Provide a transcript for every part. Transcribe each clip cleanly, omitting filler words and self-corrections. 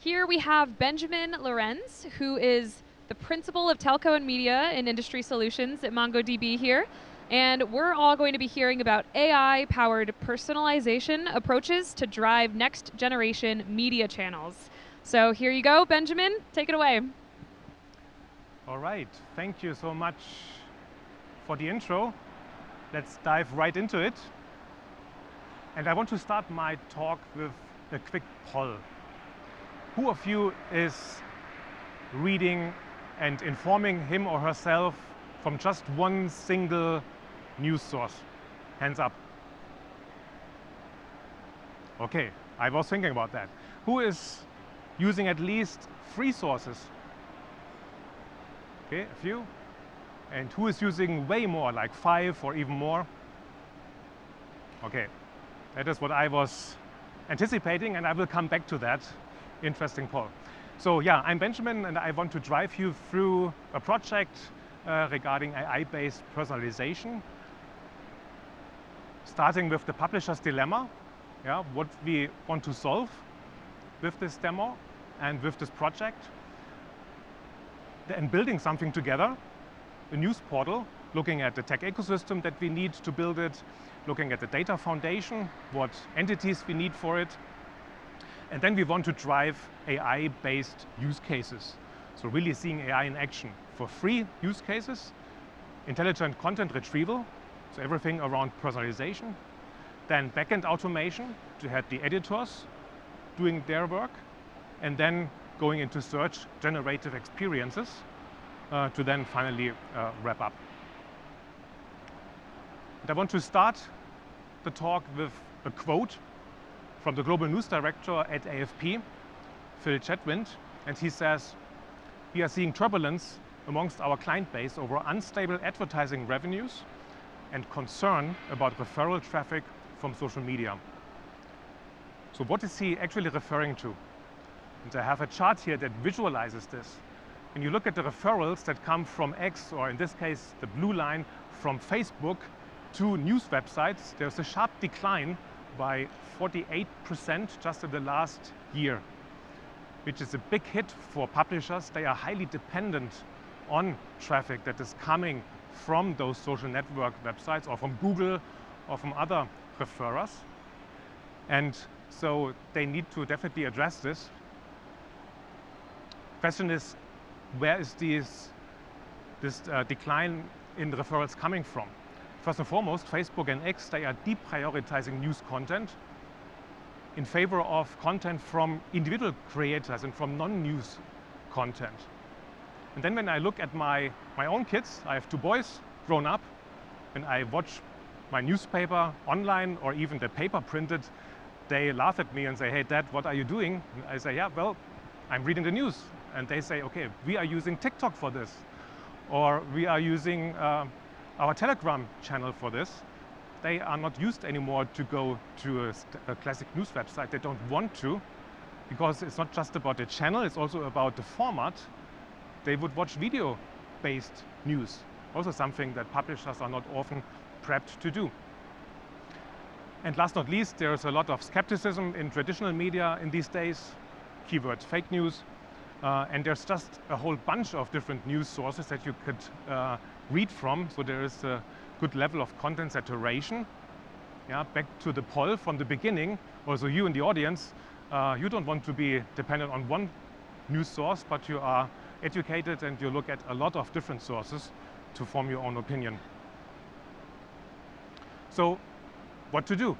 Here we have Benjamin Lorenz, who is the Principal of Telco and Media and Industry Solutions at MongoDB here. And we're all going to be hearing about AI-powered personalization approaches to drive next-generation media channels. So here you go, Benjamin. Take it away. All right. Thank you so much for the intro. Let's dive right into it. And I want to start my talk with a quick poll. Who of you is reading and informing him or herself from just one single news source? Hands up. Okay, I was thinking about that. Who is using at least 3 sources? Okay, a few. And who is using way more, like 5 or even more? Okay, that is what I was anticipating, and I will come back to that. Interesting poll. So yeah, I'm Benjamin, and I want to drive you through a project regarding AI-based personalization, starting with the publisher's dilemma, what we want to solve with this demo and with this project, and building something together, a news portal, looking at the tech ecosystem that we need to build it, looking at the data foundation, what entities we need for it. And then we want to drive AI-based use cases. So really seeing AI in action for 3 use cases: intelligent content retrieval, so everything around personalization, then backend automation to have the editors doing their work, and then going into search generative experiences to then finally wrap up. And I want to start the talk with a quote from the Global News Director at AFP, Phil Chetwynd, and he says, "We are seeing turbulence amongst our client base over unstable advertising revenues and concern about referral traffic from social media." So what is he actually referring to? And I have a chart here that visualizes this. When you look at the referrals that come from X, or in this case, the blue line from Facebook to news websites, there's a sharp decline by 48% just in the last year, which is a big hit for publishers. They are highly dependent on traffic that is coming from those social network websites or from Google or from other referrers. And so they need to definitely address this. Question is, where is this decline in referrals coming from? First and foremost, Facebook and X, they are deprioritizing news content in favor of content from individual creators and from non-news content. And then when I look at my own kids, I have 2 boys grown up, and I watch my newspaper online or even the paper printed, they laugh at me and say, "Hey Dad, what are you doing?" And I say, "Yeah, well, I'm reading the news." And they say, "Okay, we are using TikTok for this," or "We are using our Telegram channel for this." They are not used anymore to go to a classic news website. They don't want to, because it's not just about the channel, it's also about the format. They would watch video-based news, also something that publishers are not often prepped to do. And last not least, there's a lot of skepticism in traditional media in these days, keyword fake news, and there's just a whole bunch of different news sources that you could read from, so there is a good level of content saturation. Back to the poll from the beginning, also you in the audience, you don't want to be dependent on one news source, but you are educated and you look at a lot of different sources to form your own opinion. So what to do?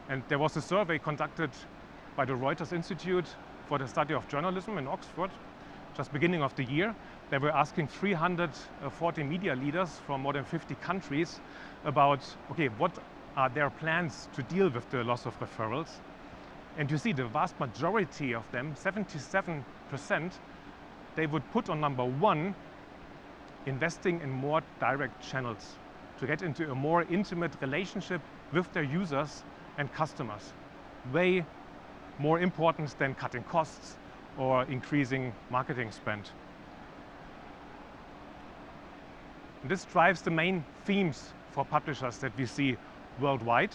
And there was a survey conducted by the Reuters Institute for the Study of Journalism in Oxford, just beginning of the year. They were asking 340 media leaders from more than 50 countries about, okay, what are their plans to deal with the loss of referrals? And you see the vast majority of them, 77%, they would put on number 1, investing in more direct channels to get into a more intimate relationship with their users and customers. Way more important than cutting costs or increasing marketing spend. And this drives the main themes for publishers that we see worldwide.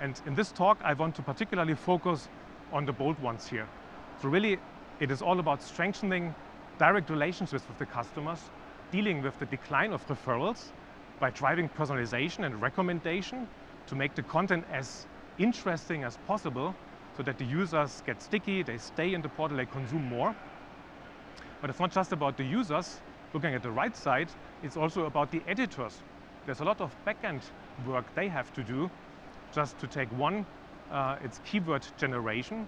And in this talk, I want to particularly focus on the bold ones here. So really, it is all about strengthening direct relations with the customers, dealing with the decline of referrals by driving personalization and recommendation to make the content as interesting as possible so that the users get sticky, they stay in the portal, they consume more. But it's not just about the users. Looking at the right side, it's also about the editors. There's a lot of backend work they have to do. Just to take one, it's keyword generation.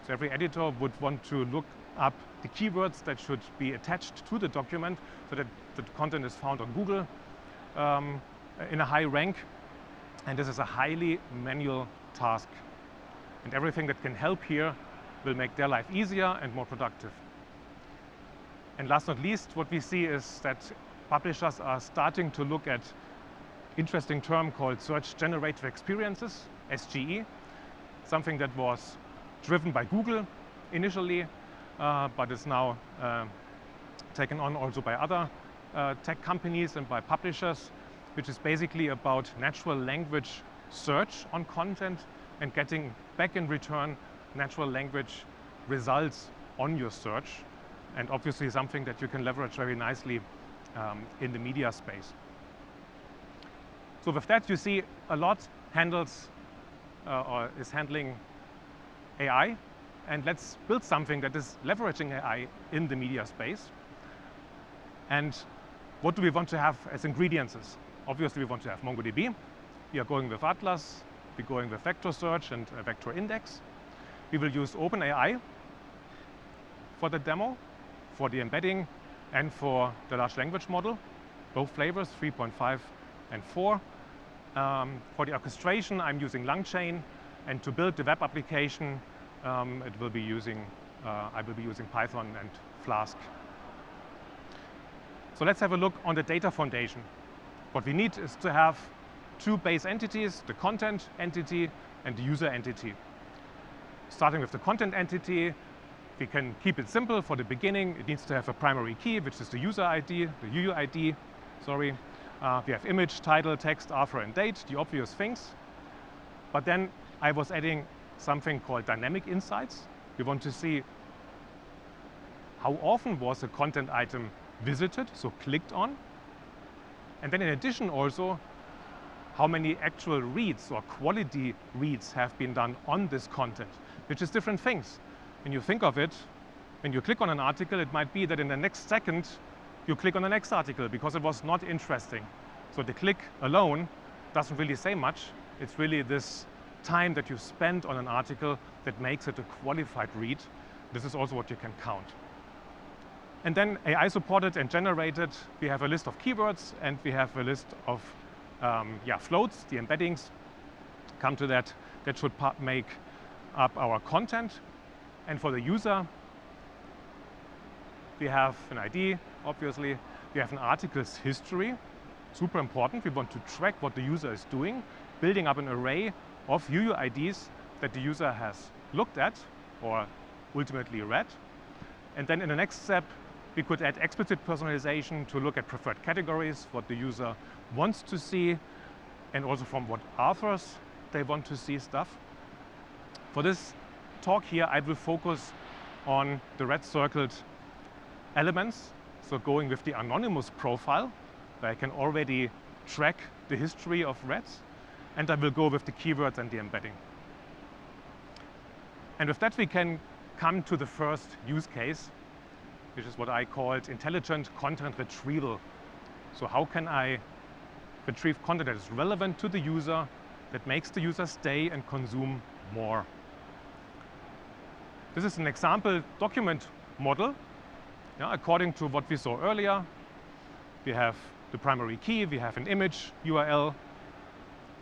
So every editor would want to look up the keywords that should be attached to the document so that the content is found on Google in a high rank. And this is a highly manual task. And everything that can help here will make their life easier and more productive. And last but not least, what we see is that publishers are starting to look at interesting term called Search Generative Experiences, SGE, something that was driven by Google initially, but is now taken on also by other tech companies and by publishers, which is basically about natural language search on content and getting back in return natural language results on your search, and obviously something that you can leverage very nicely in the media space. So with that, you see a lot handles or is handling AI, and let's build something that is leveraging AI in the media space. And what do we want to have as ingredients? Obviously, we want to have MongoDB. We are going with Atlas. We're going with vector search and vector index. We will use OpenAI for the demo, for the embedding, and for the large language model, both flavors, 3.5 and 4. For the orchestration, I'm using LangChain, and to build the web application, I will be using Python and Flask. So let's have a look on the data foundation. What we need is to have two base entities, the content entity and the user entity. Starting with the content entity, we can keep it simple for the beginning. It needs to have a primary key, which is the user ID, the UUID, sorry. We have image, title, text, author, and date, the obvious things. But then I was adding something called dynamic insights. We want to see how often was a content item visited, so clicked on. And then in addition also, how many actual reads or quality reads have been done on this content, which is different things. When you think of it, when you click on an article, it might be that in the next second, you click on the next article because it was not interesting. So the click alone doesn't really say much. It's really this time that you spend on an article that makes it a qualified read. This is also what you can count. And then AI supported and generated, we have a list of keywords and we have a list of floats, the embeddings. Come to that. That should make up our content. And for the user, we have an ID, obviously. We have an article's history, super important. We want to track what the user is doing, building up an array of UUIDs that the user has looked at or ultimately read. And then in the next step, we could add explicit personalization to look at preferred categories, what the user wants to see, and also from what authors they want to see stuff. For this talk here, I will focus on the red circled elements. So going with the anonymous profile, where I can already track the history of reads. And I will go with the keywords and the embedding. And with that, we can come to the first use case, which is what I called intelligent content retrieval. So how can I retrieve content that is relevant to the user, that makes the user stay and consume more? This is an example document model. According to what we saw earlier, we have the primary key, we have an image, URL,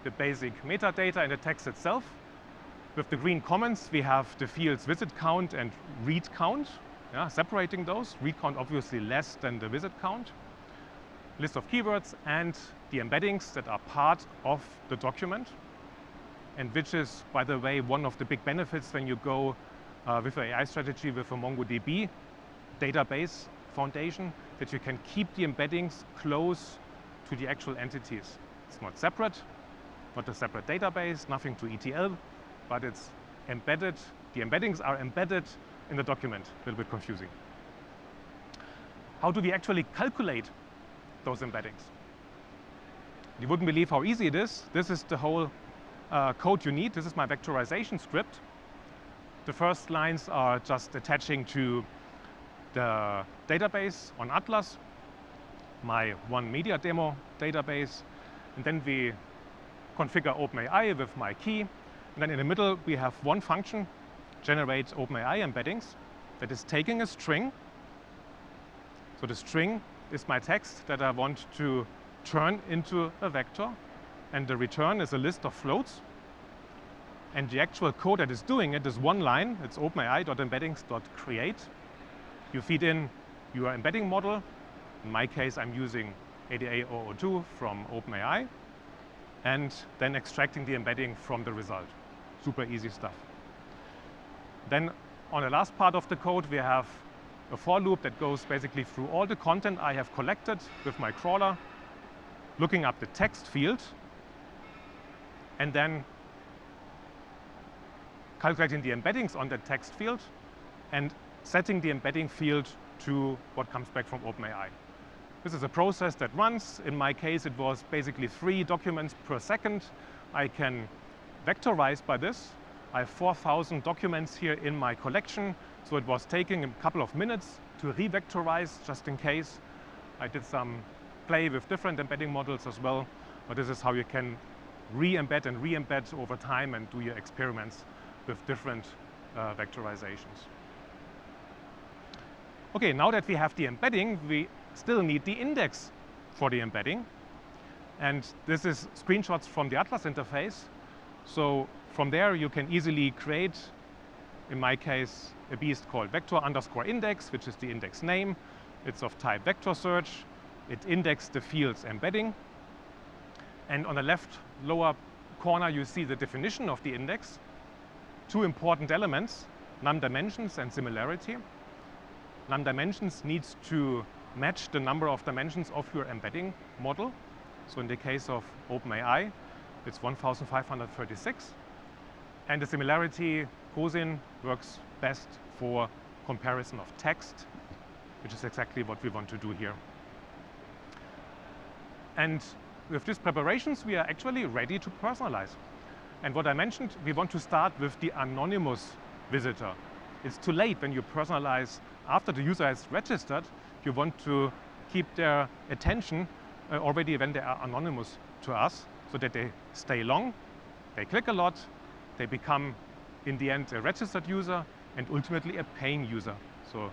the basic metadata and the text itself. With the green comments, we have the fields visit count and read count, separating those. Read count obviously less than the visit count. List of keywords and the embeddings that are part of the document, and which is, by the way, one of the big benefits when you go with an AI strategy with a MongoDB database foundation, that you can keep the embeddings close to the actual entities. It's not separate, not a separate database, nothing to ETL, but it's embedded. The embeddings are embedded in the document, a little bit confusing. How do we actually calculate those embeddings? You wouldn't believe how easy it is. This is the whole code you need. This is my vectorization script. The first lines are just attaching to the database on Atlas, my one media demo database, and then we configure OpenAI with my key. And then in the middle, we have one function, generate OpenAI embeddings, that is taking a string. So the string is my text that I want to turn into a vector, and the return is a list of floats. And the actual code that is doing it is one line. It's openai.embeddings.create. You feed in your embedding model. In my case, I'm using ADA002 from OpenAI, and then extracting the embedding from the result. Super easy stuff. Then on the last part of the code, we have a for loop that goes basically through all the content I have collected with my crawler, looking up the text field, and then calculating the embeddings on the text field and setting the embedding field to what comes back from OpenAI. This is a process that runs. In my case, it was basically 3 documents per second. I can vectorize by this. I have 4,000 documents here in my collection, so it was taking a couple of minutes to re-vectorize just in case. I did some play with different embedding models as well, but this is how you can re-embed and re-embed over time and do your experiments with different vectorizations. Okay, now that we have the embedding, we still need the index for the embedding. And this is screenshots from the Atlas interface. So from there, you can easily create, in my case, a beast called vector_index, which is the index name. It's of type vector search. It indexed the field's embedding. And on the left lower corner, you see the definition of the index. 2 important elements, num dimensions and similarity. Num dimensions needs to match the number of dimensions of your embedding model. So in the case of OpenAI, it's 1,536. And the similarity goes in, works best for comparison of text, which is exactly what we want to do here. And with these preparations, we are actually ready to personalize. And what I mentioned, we want to start with the anonymous visitor. It's too late when you personalize after the user has registered. You want to keep their attention already when they are anonymous to us, so that they stay long, they click a lot, they become, in the end, a registered user and ultimately a paying user. So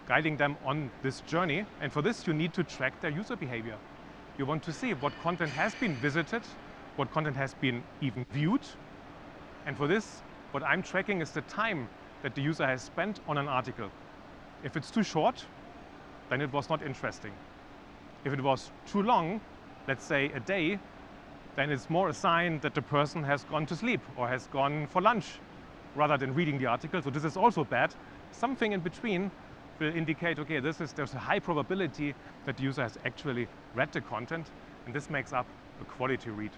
guiding them on this journey. And for this, you need to track their user behavior. You want to see what content has been visited, what content has been even viewed. And for this, what I'm tracking is the time that the user has spent on an article. If it's too short, then it was not interesting. If it was too long, let's say a day, then it's more a sign that the person has gone to sleep or has gone for lunch rather than reading the article. So this is also bad. Something in between will indicate, okay, there's a high probability that the user has actually read the content, and this makes up a quality read.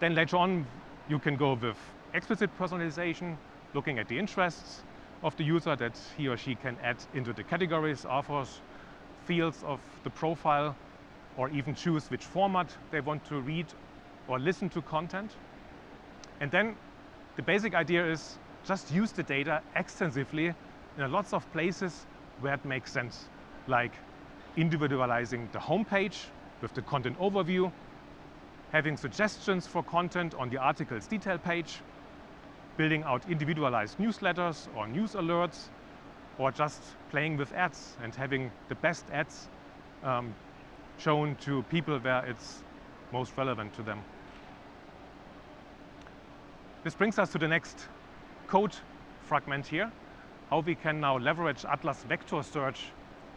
Then later on, you can go with explicit personalization, looking at the interests of the user that he or she can add into the categories, authors, fields of the profile, or even choose which format they want to read or listen to content. And then the basic idea is just use the data extensively in lots of places where it makes sense, like individualizing the homepage with the content overview, having suggestions for content on the article's detail page, building out individualized newsletters or news alerts, or just playing with ads and having the best ads shown to people where it's most relevant to them. This brings us to the next code fragment here, how we can now leverage Atlas vector search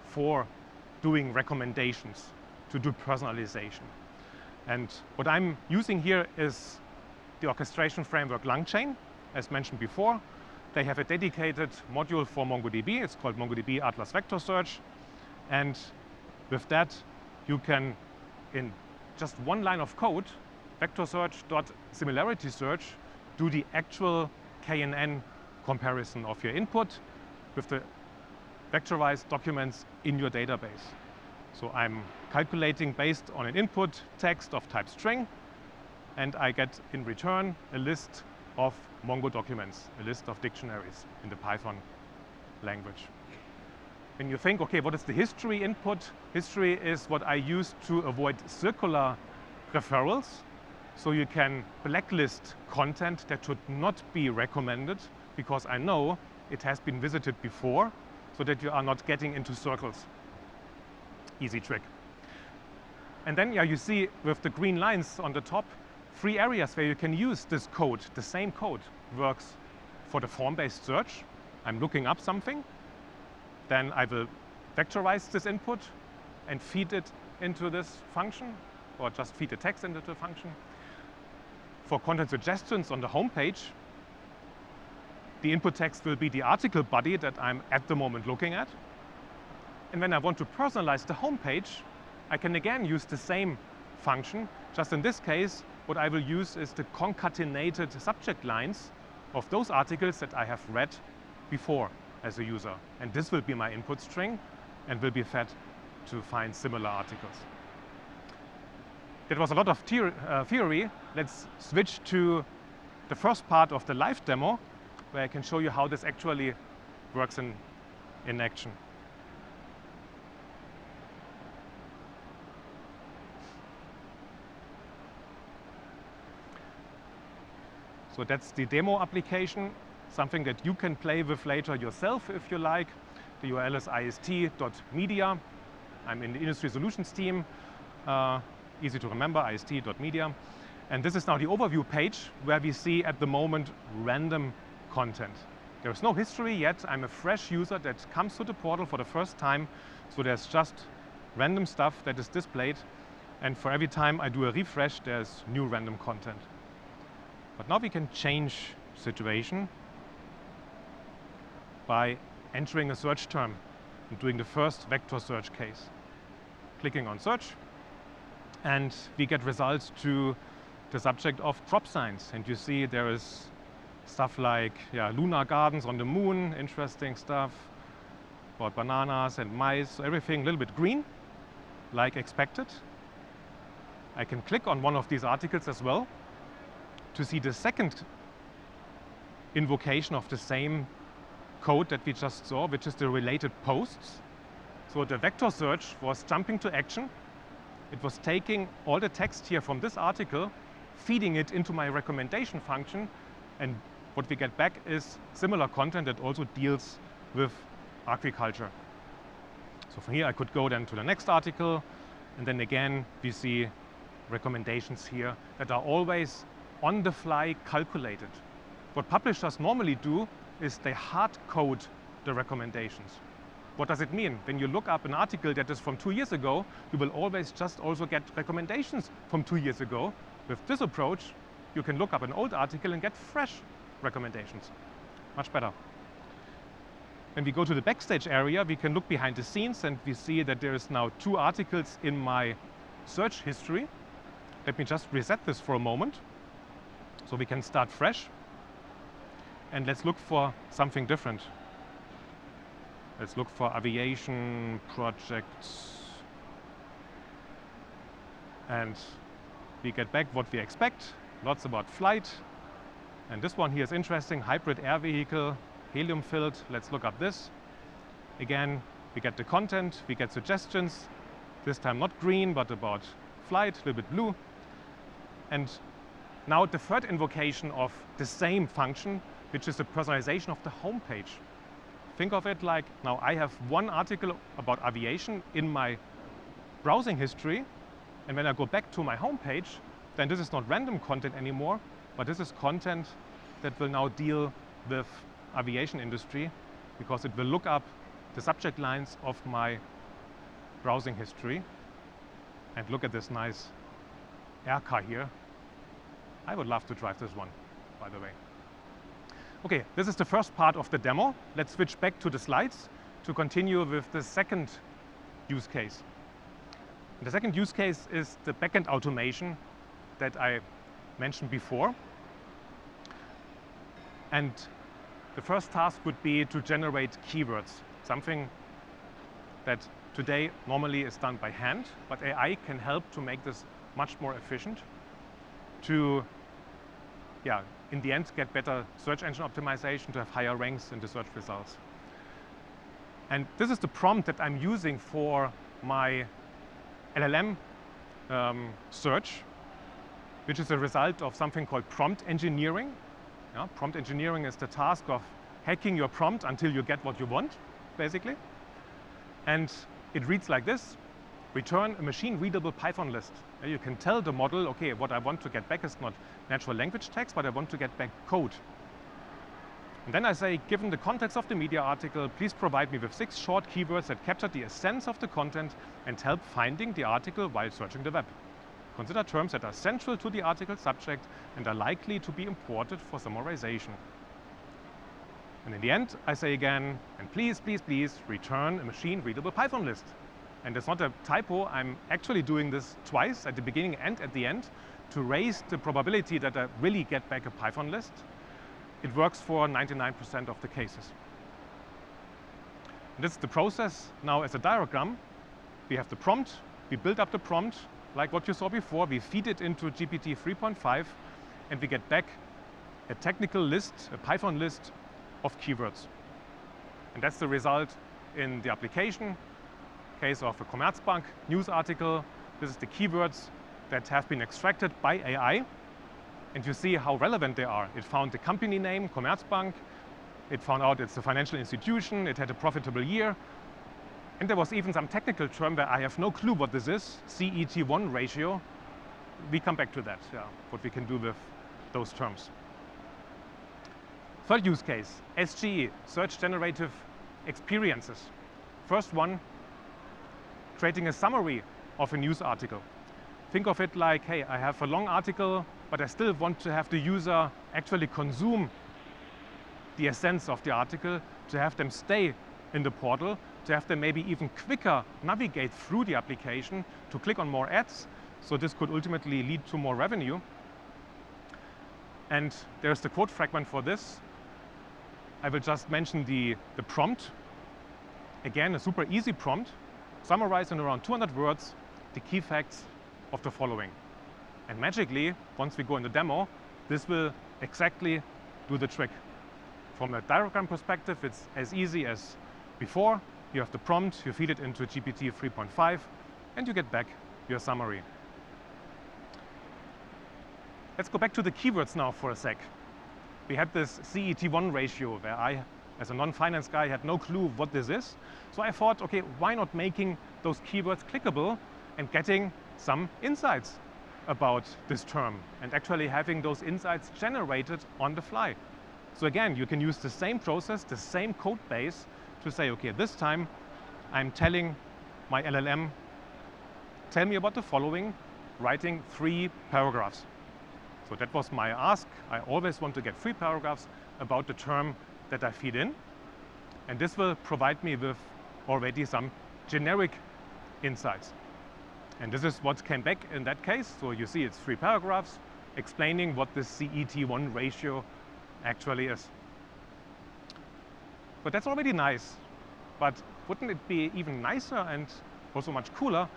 for doing recommendations, to do personalization. And what I'm using here is the orchestration framework LangChain, as mentioned before. They have a dedicated module for MongoDB. It's called MongoDB Atlas Vector Search. And with that, you can, in just one line of code, vector search.similarity search, do the actual KNN comparison of your input with the vectorized documents in your database. So I'm calculating based on an input text of type string, and I get in return a list of Mongo documents, a list of dictionaries in the Python language. When you think, okay, what is the history input? History is what I use to avoid circular referrals. So you can blacklist content that should not be recommended because I know it has been visited before, so that you are not getting into circles. Easy trick. And then you see with the green lines on the top, 3 areas where you can use this code. The same code works for the form-based search. I'm looking up something, then I will vectorize this input and feed it into this function, or just feed the text into the function. For content suggestions on the home page, the input text will be the article body that I'm at the moment looking at. And when I want to personalize the home page, I can again use the same function. Just in this case, what I will use is the concatenated subject lines of those articles that I have read before as a user. And this will be my input string and will be fed to find similar articles. That was a lot of theory. Let's switch to the first part of the live demo, where I can show you how this actually works in action. So that's the demo application, something that you can play with later yourself if you like. The URL is ist.media. I'm in the industry solutions team. Easy to remember, ist.media. And this is now the overview page where we see at the moment random content. There's no history yet. I'm a fresh user that comes to the portal for the first time. So there's just random stuff that is displayed. And for every time I do a refresh, there's new random content. But now we can change situation by entering a search term and doing the first vector search case. Clicking on search, and we get results to the subject of drop signs. And you see there is stuff like lunar gardens on the moon, interesting stuff about bananas and mice, so everything a little bit green, like expected. I can click on one of these articles as well to see the second invocation of the same code that we just saw, which is the related posts. So the vector search was jumping to action. It was taking all the text here from this article, feeding it into my recommendation function, and what we get back is similar content that also deals with agriculture. So from here I could go then to the next article, and then again we see recommendations here that are always on the fly calculated. What publishers normally do is they hard code the recommendations. What does it mean? When you look up an article that is from 2 years ago, you will always just also get recommendations from 2 years ago. With this approach, you can look up an old article and get fresh recommendations. Much better. When we go to the backstage area, we can look behind the scenes and we see that there is now 2 articles in my search history. Let me just reset this for a moment. So we can start fresh. And let's look for something different. Let's look for aviation projects. And we get back what we expect. Lots about flight. And this one here is interesting. Hybrid air vehicle, helium filled. Let's look up this. Again, we get the content. We get suggestions. This time not green, but about flight, a little bit blue. And now the third invocation of the same function, which is the personalization of the home page. Think of it like, now I have one article about aviation in my browsing history, and when I go back to my home page, then this is not random content anymore, but this is content that will now deal with aviation industry, because it will look up the subject lines of my browsing history. And look at this nice air car here. I would love to drive this one, by the way. Okay, this is the first part of the demo. Let's switch back to the slides to continue with the second use case. And the second use case is the backend automation that I mentioned before. And The first task would be to generate keywords, something that today normally is done by hand, but AI can help to make this much more efficient to, in the end, get better search engine optimization, to have higher ranks in the search results. And this is the prompt that I'm using for my LLM search, which is a result of something called prompt engineering. Prompt engineering is the task of hacking your prompt until you get what you want, basically. And it reads like this: return a machine-readable Python list. You can tell the model, okay, what I want to get back is not natural language text, but I want to get back code. And then I say, given the context of the media article, please provide me with 6 short keywords that capture the essence of the content and help finding the article while searching the web. Consider terms that are central to the article subject and are likely to be imported for summarization. And in the end, I say again, and please, please, please return a machine-readable Python list. And it's not a typo, I'm actually doing this twice, at the beginning and at the end, to raise the probability that I really get back a Python list. It works for 99% of the cases. And this is the process now as a diagram. We have the prompt, we build up the prompt, like what you saw before, we feed it into GPT 3.5, and we get back a technical list, a Python list of keywords. And that's the result in the application. Case of a Commerzbank news article. This is the keywords that have been extracted by AI. And you see how relevant they are. It found the company name, Commerzbank. It found out it's a financial institution. It had a profitable year. And there was even some technical term where I have no clue what this is, CET1 ratio. We come back to that, what we can do with those terms. Third use case, SGE, Search Generative Experiences. First one, creating a summary of a news article. Think of it like, hey, I have a long article, but I still want to have the user actually consume the essence of the article, to have them stay in the portal, to have them maybe even quicker navigate through the application, to click on more ads. So this could ultimately lead to more revenue. And there's the code fragment for this. I will just mention the prompt. Again, a super easy prompt. Summarize in around 200 words the key facts of the following. And magically, once we go in the demo, this will exactly do the trick. From a diagram perspective, it's as easy as before. You have the prompt, you feed it into GPT 3.5, and you get back your summary. Let's go back to the keywords now for a sec. We had this CET1 ratio where I, as a non-finance guy, had no clue what this is. So I thought, okay, why not making those keywords clickable and getting some insights about this term and actually having those insights generated on the fly. So again, you can use the same process, the same code base to say, okay, this time I'm telling my LLM, tell me about the following, writing 3 paragraphs. So that was my ask. I always want to get 3 paragraphs about the term that I feed in. And this will provide me with already some generic insights. And this is what came back in that case. So you see it's 3 paragraphs explaining what this CET1 ratio actually is. But that's already nice. But wouldn't it be even nicer and also much cooler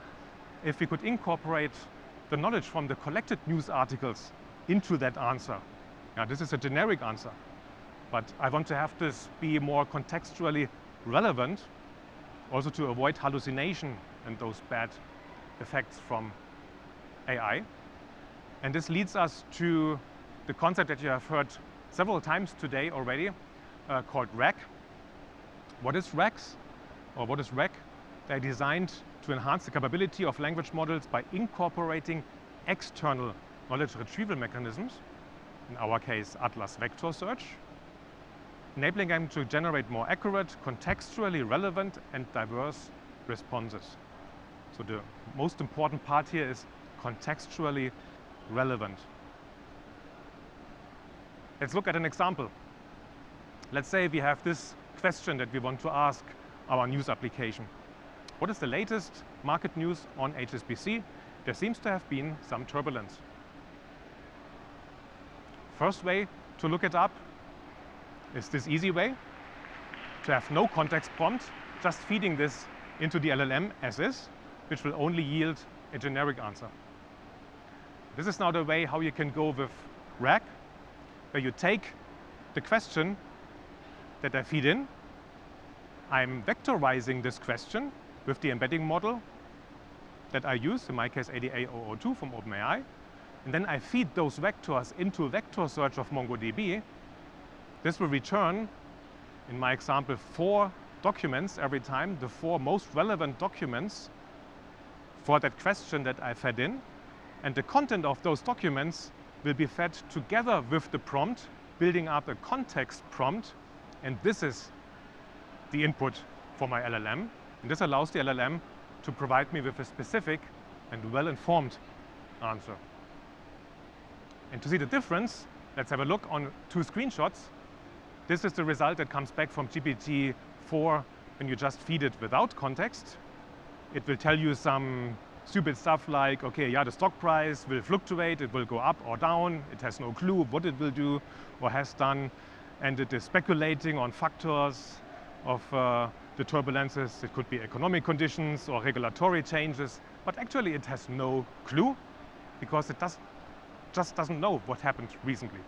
if we could incorporate the knowledge from the collected news articles into that answer? Now, this is a generic answer, but I want to have this be more contextually relevant, also to avoid hallucination and those bad effects from AI. And this leads us to the concept that you have heard several times today already, called RAG. What is RAGs, or what is RAG? They're designed to enhance the capability of language models by incorporating external knowledge retrieval mechanisms, in our case Atlas Vector Search, enabling them to generate more accurate, contextually relevant and diverse responses. So the most important part here is contextually relevant. Let's look at an example. Let's say we have this question that we want to ask our news application. What is the latest market news on HSBC? There seems to have been some turbulence. First way to look it up, is this easy way to have no context prompt, just feeding this into the LLM as is, which will only yield a generic answer. This is now the way how you can go with RAG, where you take the question that I feed in, I'm vectorizing this question with the embedding model that I use, in my case 88002 from OpenAI, and then I feed those vectors into a vector search of MongoDB. This will return, in my example, 4 documents every time, the 4 most relevant documents for that question that I fed in, and the content of those documents will be fed together with the prompt, building up a context prompt, and this is the input for my LLM, and this allows the LLM to provide me with a specific and well-informed answer. And to see the difference, let's have a look on 2 screenshots. This is the result that comes back from GPT-4 when you just feed it without context. It will tell you some stupid stuff like, okay, yeah, the stock price will fluctuate, it will go up or down, it has no clue what it will do or has done, and it is speculating on factors of the turbulences. It could be economic conditions or regulatory changes, but actually it has no clue because it just doesn't know what happened recently.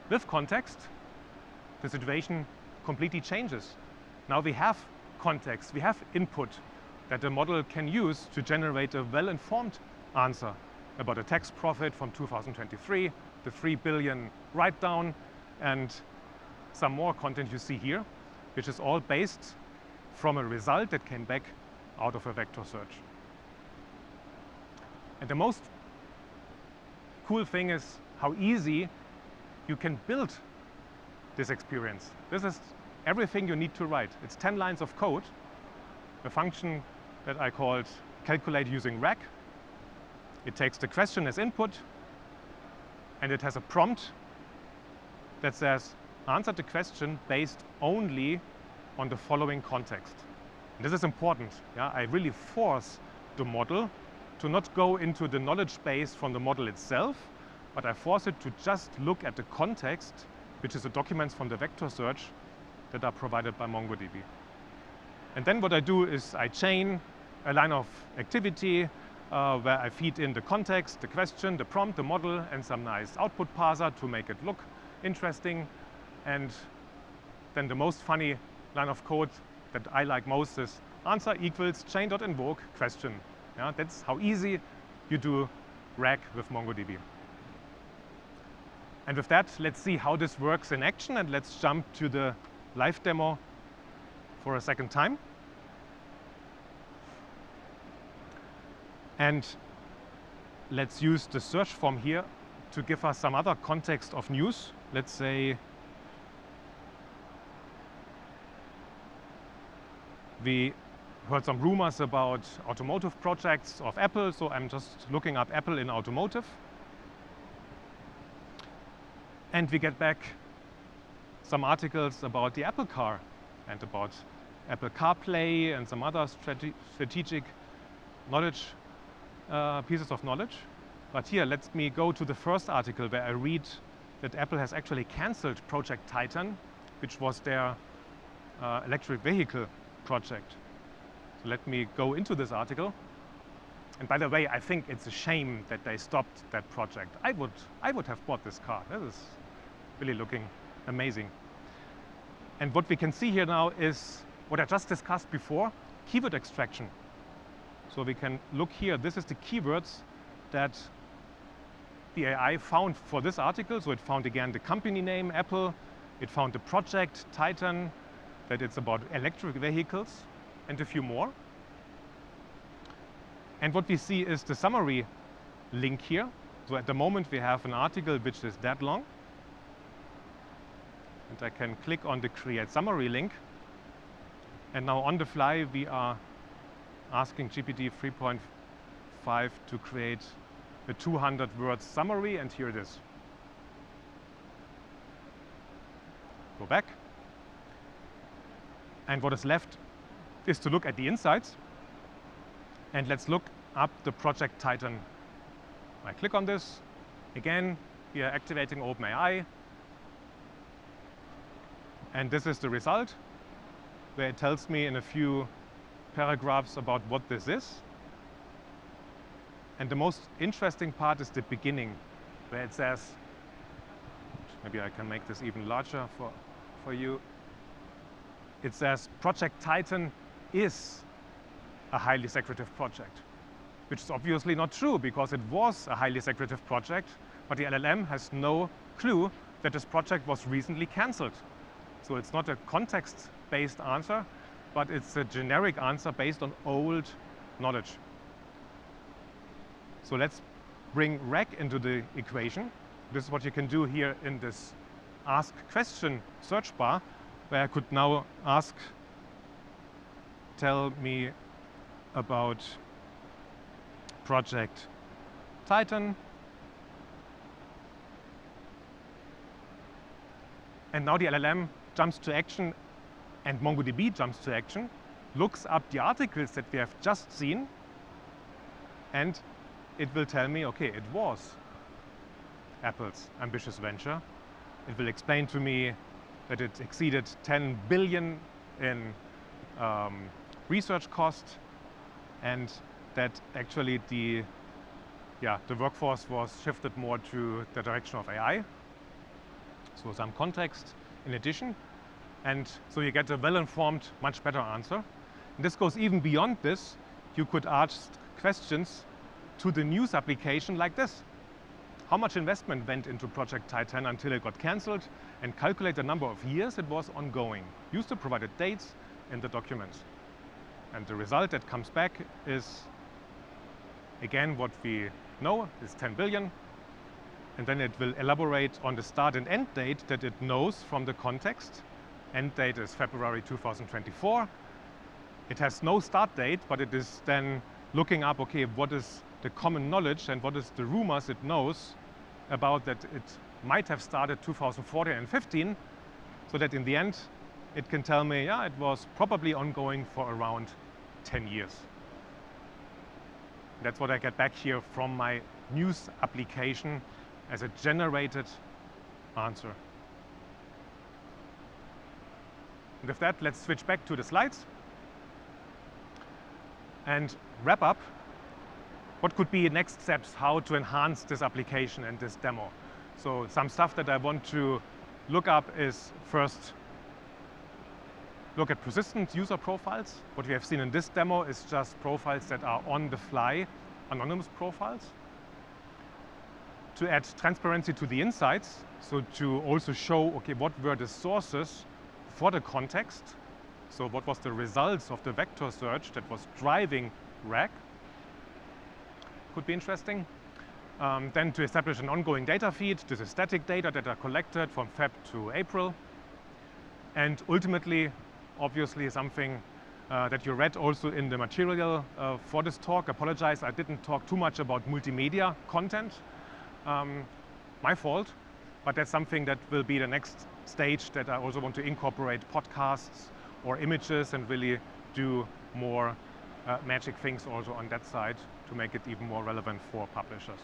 With context, the situation completely changes. Now we have context, we have input that the model can use to generate a well-informed answer about a tax profit from 2023, the 3 billion write-down, and some more content you see here, which is all based from a result that came back out of a vector search. And the most cool thing is how easy you can build this experience. This is everything you need to write. It's 10 lines of code, a function that I called calculate using RAG. It takes the question as input, and it has a prompt that says, answer the question based only on the following context. And this is important. Yeah? I really force the model to not go into the knowledge base from the model itself, but I force it to just look at the context, which is the documents from the vector search that are provided by MongoDB. And then what I do is I chain a line of activity where I feed in the context, the question, the prompt, the model, and some nice output parser to make it look interesting. And then the most funny line of code that I like most is answer equals chain.invoke question. Yeah, that's how easy you do RAG with MongoDB. And with that, let's see how this works in action, and let's jump to the live demo for a second time. And let's use the search form here to give us some other context of news. Let's say we heard some rumors about automotive projects of Apple, so I'm just looking up Apple in automotive. And we get back some articles about the Apple Car and about Apple CarPlay and some other strategic knowledge, pieces of knowledge. But here, let me go to the first article where I read that Apple has actually canceled Project Titan, which was their electric vehicle project. So let me go into this article. And by the way, I think it's a shame that they stopped that project. I would have bought this car. This is really looking amazing. And what we can see here now is what I just discussed before, keyword extraction. So we can look here. This is the keywords that the AI found for this article. So it found again the company name, Apple. It found the project, Titan, that it's about electric vehicles, and a few more. And what we see is the summary link here. So at the moment we have an article which is that long. And I can click on the create summary link. And now on the fly we are asking GPT 3.5 to create a 200-word summary, and here it is. Go back. And what is left is to look at the insights. And let's look up the Project Titan. I click on this. Again, we are activating OpenAI. And this is the result, where it tells me in a few paragraphs about what this is. And the most interesting part is the beginning, where it says, maybe I can make this even larger for you. It says Project Titan is a highly secretive project, which is obviously not true because it was a highly secretive project, but the LLM has no clue that this project was recently cancelled. So it's not a context-based answer, but it's a generic answer based on old knowledge. So let's bring RAG into the equation. This is what you can do here in this Ask Question search bar, where I could now ask, tell me about Project Titan. And now the LLM jumps to action, and MongoDB jumps to action, looks up the articles that we have just seen, and it will tell me, okay, it was Apple's ambitious venture. It will explain to me that it exceeded 10 billion in research cost, and that actually the workforce was shifted more to the direction of AI. So some context in addition. And so you get a well-informed, much better answer. And this goes even beyond this. You could ask questions to the news application like this. How much investment went into Project Titan until it got cancelled, and calculate the number of years it was ongoing. Use the provided dates in the document. And the result that comes back is, again, what we know is 10 billion. And then it will elaborate on the start and end date that it knows from the context. End date is February 2024. It has no start date, but it is then looking up, okay, what is the common knowledge and what is the rumors it knows about that it might have started 2014 and 15, so that in the end it can tell me, yeah, it was probably ongoing for around 10 years. That's what I get back here from my news application as a generated answer. And with that, let's switch back to the slides and wrap up what could be next steps, how to enhance this application and this demo. So some stuff that I want to look up is first, look at persistent user profiles. What we have seen in this demo is just profiles that are on the fly, anonymous profiles. To add transparency to the insights, so to also show, okay, what were the sources for the context. So what was the results of the vector search that was driving RAG? Could be interesting. Then to establish an ongoing data feed. This is static data that are collected from Feb to April. And ultimately, obviously something that you read also in the material for this talk. Apologize, I didn't talk too much about multimedia content. My fault, but that's something that will be the next stage, that I also want to incorporate podcasts or images and really do more magic things also on that side to make it even more relevant for publishers.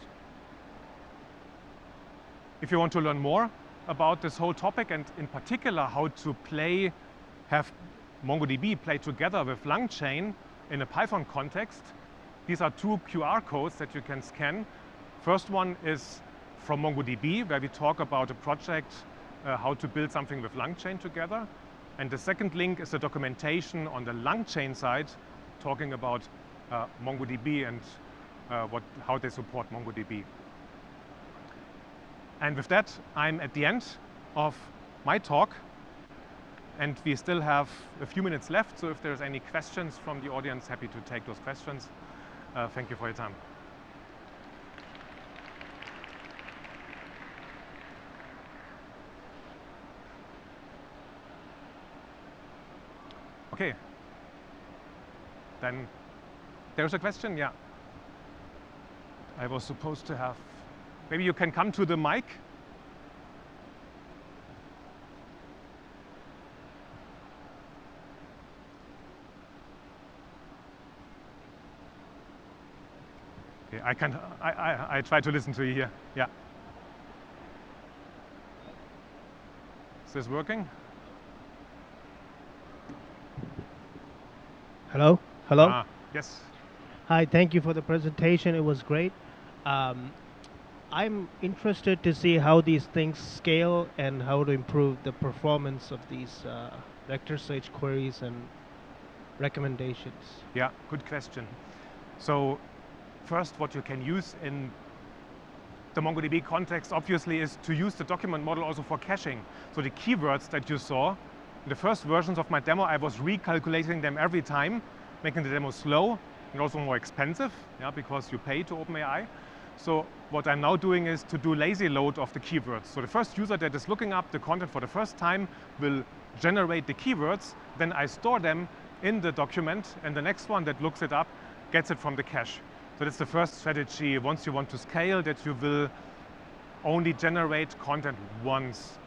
If you want to learn more about this whole topic, and in particular how to have MongoDB play together with LangChain in a Python context, these are two QR codes that you can scan. First one is from MongoDB, where we talk about a project, how to build something with LangChain together. And the second link is the documentation on the LangChain side, talking about MongoDB and how they support MongoDB. And with that, I'm at the end of my talk, and we still have a few minutes left. So if there's any questions from the audience, happy to take those questions. Thank you for your time. Okay, then there's a question, yeah. I was supposed to have, maybe you can come to the mic. Okay, I try to listen to you here, yeah. Is this working? Hello? Hello? Yes. Hi, thank you for the presentation. It was great. Um, I'm interested to see how these things scale and how to improve the performance of these vector search queries and recommendations. Yeah, good question. So first, what you can use in the MongoDB context, obviously, is to use the document model also for caching. So the keywords that you saw, in the first versions of my demo, I was recalculating them every time, making the demo slow and also more expensive, yeah, because you pay to OpenAI. So what I'm now doing is to do lazy load of the keywords. So the first user that is looking up the content for the first time will generate the keywords, then I store them in the document, and the next one that looks it up gets it from the cache. So that's the first strategy once you want to scale, that you will only generate content once.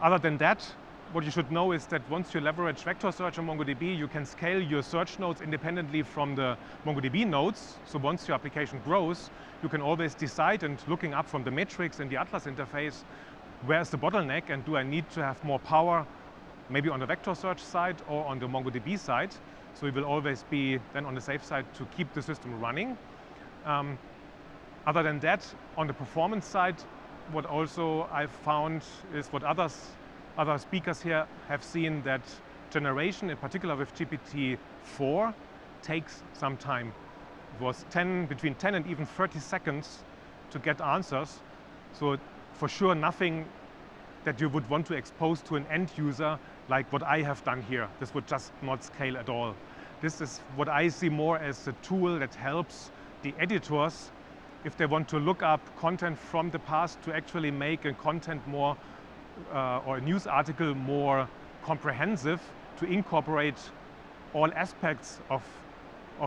Other than that, what you should know is that once you leverage vector search on MongoDB, you can scale your search nodes independently from the MongoDB nodes. So once your application grows, you can always decide, and looking up from the metrics in the Atlas interface, where's the bottleneck and do I need to have more power, maybe on the vector search side or on the MongoDB side. So you will always be then on the safe side to keep the system running. Other than that, on the performance side, what also I've found is what other speakers here have seen, that generation, in particular with GPT-4, takes some time. It was between 10 and even 30 seconds to get answers. So for sure, nothing that you would want to expose to an end user like what I have done here. This would just not scale at all. This is what I see more as a tool that helps the editors, if they want to look up content from the past, to actually make a content more, or a news article more comprehensive, to incorporate all aspects of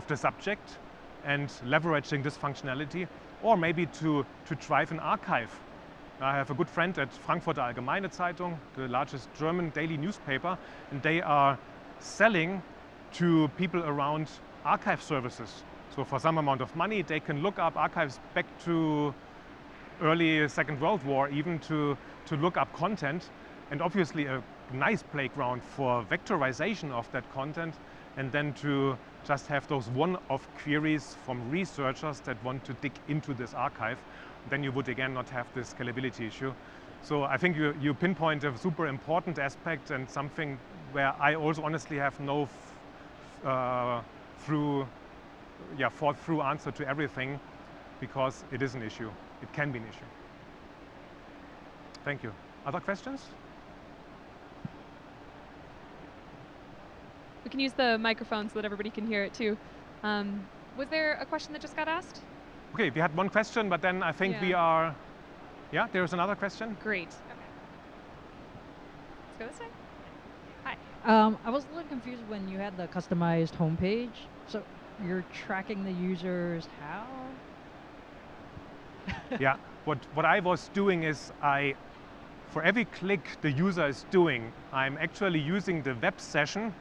the subject and leveraging this functionality, or maybe to drive an archive. I have a good friend at Frankfurter Allgemeine Zeitung, the largest German daily newspaper, and they are selling to people around archive services. So for some amount of money, they can look up archives back to early Second World War, even to look up content, and obviously a nice playground for vectorization of that content, and then to just have those one-off queries from researchers that want to dig into this archive. Then you would again not have this scalability issue. So I think you pinpoint a super important aspect, and something where I also honestly have no thought through answer to everything, because it is an issue. It can be an issue. Thank you. Other questions? We can use the microphone so that everybody can hear it too. Was there a question that just got asked? Okay, we had one question, but then I think we are, there's another question. Great. Okay. Let's go this way. Hi. I was a little confused when you had the customized homepage. So you're tracking the users how? Yeah, what I was doing is for every click the user is doing, I'm actually using the web session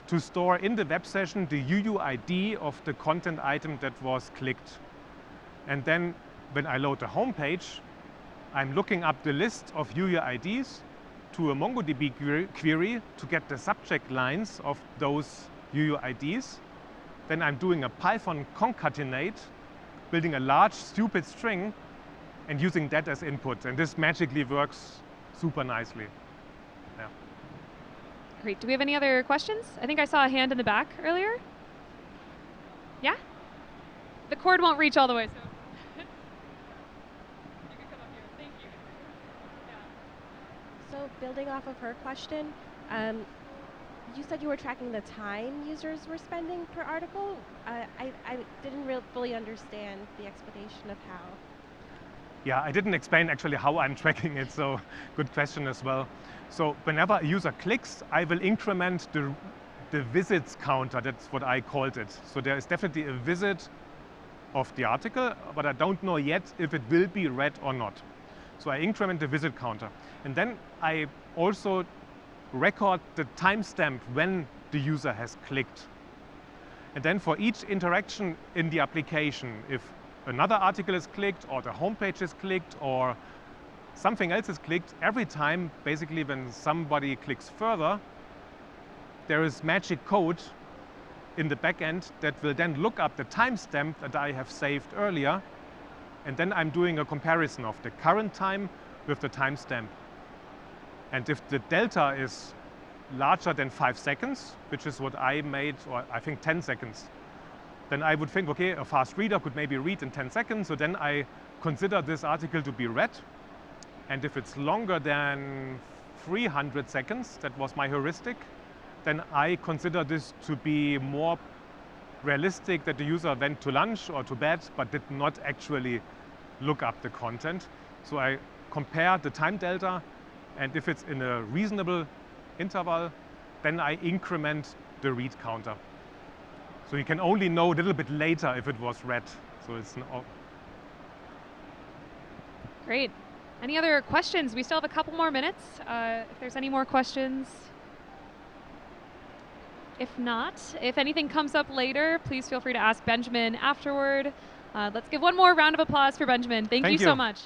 to store in the web session the UUID of the content item that was clicked. And then when I load the home page, I'm looking up the list of UUIDs to a MongoDB query to get the subject lines of those UUIDs. Then I'm doing a Python concatenate, building a large stupid string and using that as input. And this magically works super nicely. Yeah. Great. Do we have any other questions? I think I saw a hand in the back earlier. Yeah? The cord won't reach all the way, so. You can come up here. Thank you. Yeah. So building off of her question, you said you were tracking the time users were spending per article. I didn't fully understand the explanation of how. Yeah, I didn't explain actually how I'm tracking it, so good question as well. So whenever a user clicks, I will increment the visits counter. That's what I called it. So there is definitely a visit of the article, but I don't know yet if it will be read or not. So I increment the visit counter. And then I also record the timestamp when the user has clicked. And then for each interaction in the application, if another article is clicked or the homepage is clicked or something else is clicked, every time basically when somebody clicks further, there is magic code in the backend that will then look up the timestamp that I have saved earlier, and then I'm doing a comparison of the current time with the timestamp. And if the delta is larger than 5 seconds, which is what I made, or I think 10 seconds, then I would think, okay, a fast reader could maybe read in 10 seconds, so then I consider this article to be read. And if it's longer than 300 seconds, that was my heuristic, then I consider this to be more realistic that the user went to lunch or to bed, but did not actually look up the content. So I compare the time delta, and if it's in a reasonable interval, then I increment the read counter. So you can only know a little bit later if it was read. So it's Great. Any other questions? We still have a couple more minutes. If there's any more questions. If not, if anything comes up later, please feel free to ask Benjamin afterward. Let's give one more round of applause for Benjamin. Thank you so much.